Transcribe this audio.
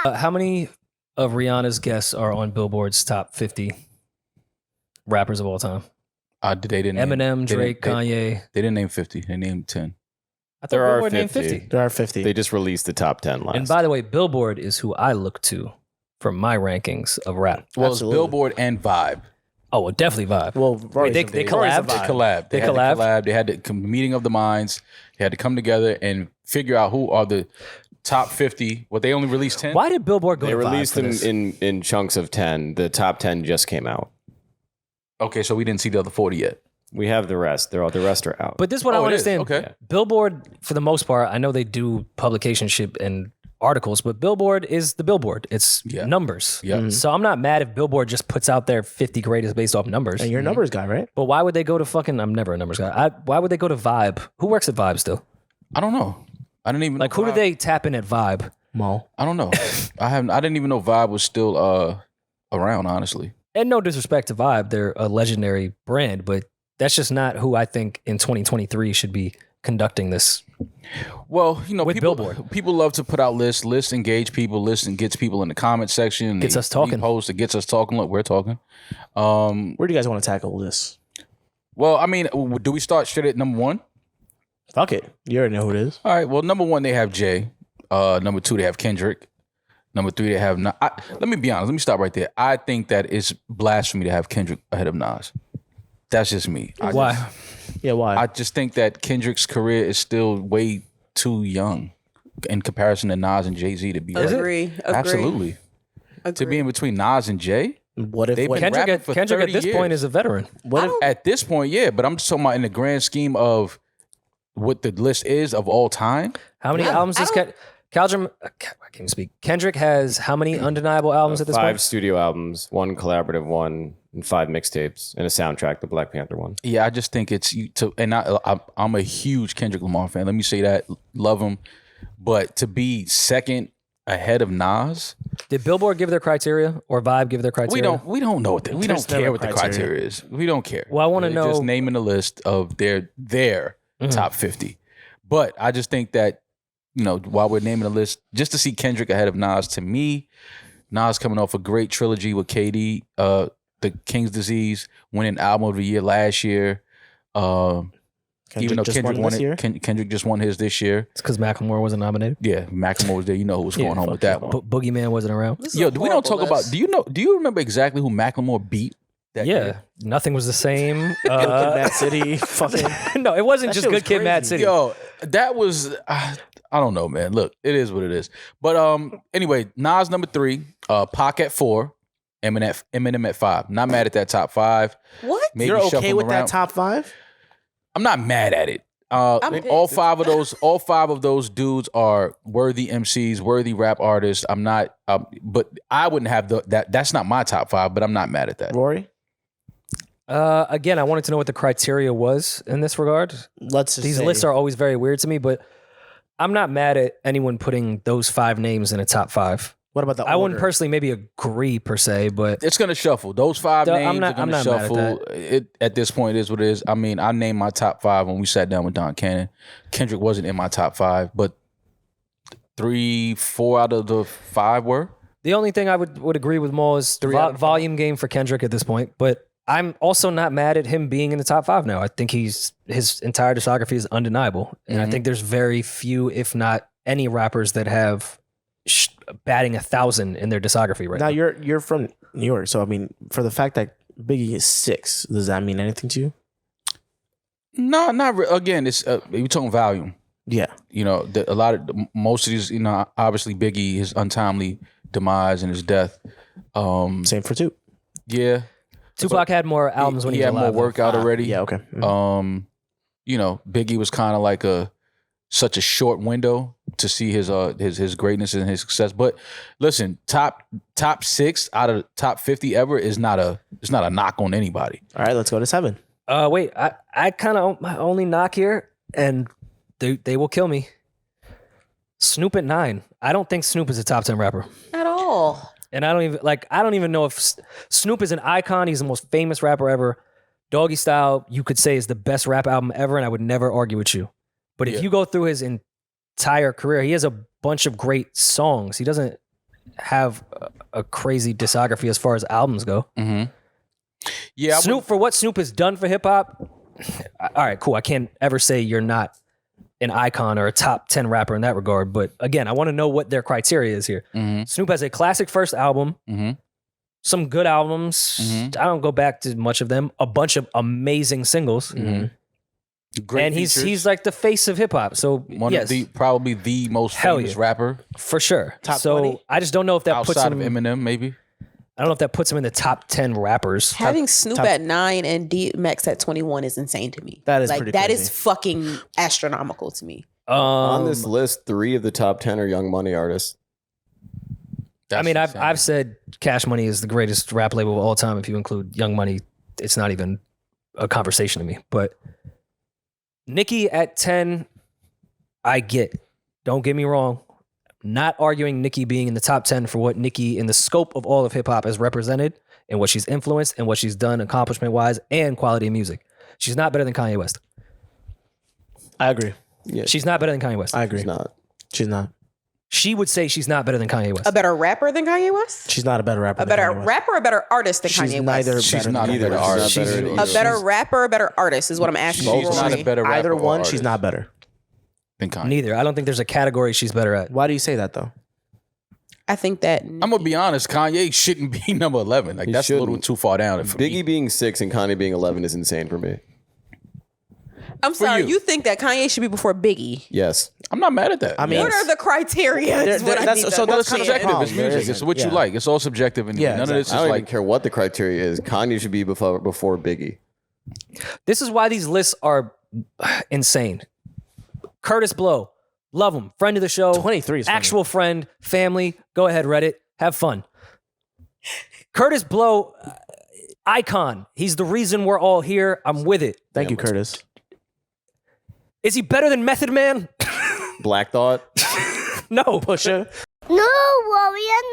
How many of Rihanna's guests are on Billboard's top 50 rappers of all time? They didn't Eminem, Drake, Kanye. They didn't name 50. They named 10. I thought Billboard named 50. There are 50. They just released the top 10 last. And by the way, Billboard is who I look to for my rankings of rap. Well, it's Billboard and Vibe. Oh, well, definitely Vibe. Well, wait, they collabed? They collabed. They had the meeting of the minds. They had to come together and figure out who are the top 50. What, they only released 10? Why did Billboard go They to Vibe released for them this? in chunks of 10. The top 10 just came out. Okay, so we didn't see the other 40 yet. We have the rest. The rest are out. But this is what I don't understand. Okay. Billboard, for the most part, I know they do publication ship and articles, but Billboard is the Billboard. It's numbers. Yeah. So I'm not mad if Billboard just puts out their 50 greatest based off numbers. And you're a numbers guy, right? But why would they go to fucking? I'm never a numbers guy. Why would they go to Vibe? Who works at Vibe still? I don't know. I didn't even Like, who do they tap in at Vibe? Mo. I don't know. I didn't even know Vibe was still around, honestly. And no disrespect to Vibe, they're a legendary brand, but that's just not who I think in 2023 should be conducting this. Well, you know, With Billboard. people love to put out lists. Lists engage people. Lists and gets people in the comment section. Gets us talking. Post, it gets us talking. Look, we're talking. Where do you guys want to tackle this? Well, I mean, do we start straight at number one? Fuck it. You already know who it is. All right. Well, number one, they have Jay. Number two, they have Kendrick. Number three, they have Nas. Let me be honest. Let me stop right there. I think that it's blasphemy to have Kendrick ahead of Nas. That's just me. Why? Why? I just think that Kendrick's career is still way too young in comparison to Nas and Jay-Z to be Agree. Absolutely. To be in between Nas and Jay. What if They've been Kendrick rapping for at 30 this years. point is a veteran. At this point, yeah, but I'm just talking about in the grand scheme of what the list is of all time. How many albums does I can't even speak. Kendrick has how many undeniable albums at this 5 point? studio albums, 1 collaborative one, and 5 mixtapes, and a soundtrack, the Black Panther one. Yeah, I just think it's I'm a huge Kendrick Lamar fan. Let me say that, love him, but to be second ahead of Nas, Did Billboard give their criteria or Vibe give their criteria? we don't know what we don't care what the criteria is. We don't care. Well, I want to They're know. just naming the list of their top 50. But I just think that, you know, while we're naming the list, just to see Kendrick ahead of Nas, to me, Nas coming off a great trilogy with KD, The King's Disease, winning Album of the Year last year. Even though Kendrick just won his this year. It's because Macklemore wasn't nominated. Yeah, Macklemore was there. You know who was going on with that one. Boogeyman wasn't around. Yo, we don't talk about. Do you remember exactly who Macklemore beat? That year? Nothing was the same. Mad City. Fucking. No, it wasn't That just shit was Good Kid, Mad crazy. City. Yo, that was. I don't know, man. Look, it is what it is. But anyway, Nas number 3, Pac at 4, Eminem at 5. Not mad at that top 5. What? Maybe You're shuffle okay with around. that top 5? I'm not mad at it. All five of those dudes are worthy MCs, worthy rap artists. I'm not, but I wouldn't have that. That's not my top 5, but I'm not mad at that. Rory? Again, I wanted to know what the criteria was in this regard. These lists are always very weird to me, but I'm not mad at anyone putting those 5 names in a top 5. What about the order? I wouldn't personally maybe agree per se, but It's gonna shuffle. Those 5 names are I'm gonna not mad at shuffle. It at this point is what it is. I mean, I named my top 5 when we sat down with Don Cannon. Kendrick wasn't in my top 5, but 3, 4 out of the 5 were. the only thing I would agree with Mo is volume game for Kendrick at this point. But I'm also not mad at him being in the top 5 now. I think his entire discography is undeniable, and I think there's very few, if not any, rappers that have batting 1,000 in their discography right now. Now you're from New York, so I mean, for the fact that Biggie is 6, does that mean anything to you? No, not again. It's we're talking volume. Yeah, You know, most of these. You know, obviously Biggie, his untimely demise and his death. same for 2. Yeah, Tupac had more albums when he was had alive. more work out already. Yeah, okay. You know, Biggie was kind of like such a short window to see his greatness and his success. But listen, top 6 out of top 50 ever is not a knock on anybody. All right, let's go to 7. Wait, I kind of my only knock here, and they will kill me. Snoop at 9. I don't think Snoop is a top 10 rapper. At all. And I don't even know if Snoop is an icon. He's the most famous rapper ever. Doggy Style, you could say, is the best rap album ever, and I would never argue with you. But if you go through his entire career, he has a bunch of great songs. He doesn't have a crazy discography as far as albums go. Yeah, Snoop, for what Snoop has done for hip hop, all right, cool. I can't ever say you're not an icon or a top 10 rapper in that regard. But again, I want to know what their criteria is here. Snoop has a classic first album, some good albums. I don't go back to much of them. A bunch of amazing singles. great and features. he's like the face of hip hop. So One yes, of the probably the most Hell famous yeah. rapper for sure. Top so 20? I just don't know if that puts outside him. of Eminem, maybe. I don't know if that puts him in the top 10 rappers. Having Snoop at 9 and DMX at 21 is insane to me. That is like pretty that crazy. is fucking astronomical to me. On this list, 3 of the top 10 are Young Money artists. I mean, That's insane. I've said Cash Money is the greatest rap label of all time. If you include Young Money, it's not even a conversation to me. But Nicki at 10, I get. Don't get me wrong. Not arguing Nicki being in the top 10 for what Nicki in the scope of all of hip hop has represented and what she's influenced and what she's done accomplishment wise and quality of music. She's not better than Kanye West. I agree. Yeah, She's not better than Kanye West. I agree. she's not. She's not. She would say she's not better than Kanye West. A better rapper than Kanye West? She's not a better rapper. A better than Kanye West. rapper or a better artist than She's Kanye neither West? She's better not than a better either. artist. She's not better She's- A better rapper or a better artist is what I'm asking. She's not Rory. a better rapper Either or one, artist she's not better. than Kanye. Neither. I don't think there's a category she's better at. Why do you say that though? I think that I'm gonna be honest. Kanye shouldn't be number 11. Like He that's a little shouldn't. too far down. For Biggie me. being 6 and Kanye being 11 is insane for me. I'm sorry. you. You think that Kanye should be before Biggie? Yes. I'm not mad at that. I mean, What are the criteria? Is what I that's- need so to well, that's it's kind of the subjective. problem. It's music. There It's what you isn't. like. It's all subjective. And Yeah, none of this I is don't like. even care what the criteria is. Kanye should be before Biggie. This is why these lists are insane. Curtis Blow, love him, friend of the show, 23 is funny. actual friend, family. Go ahead, Reddit, have fun. Curtis Blow, icon. He's the reason we're all here. I'm with it. Thank you, Curtis. Is he better than Method Man? Black Thought. No. Pusha. No worry and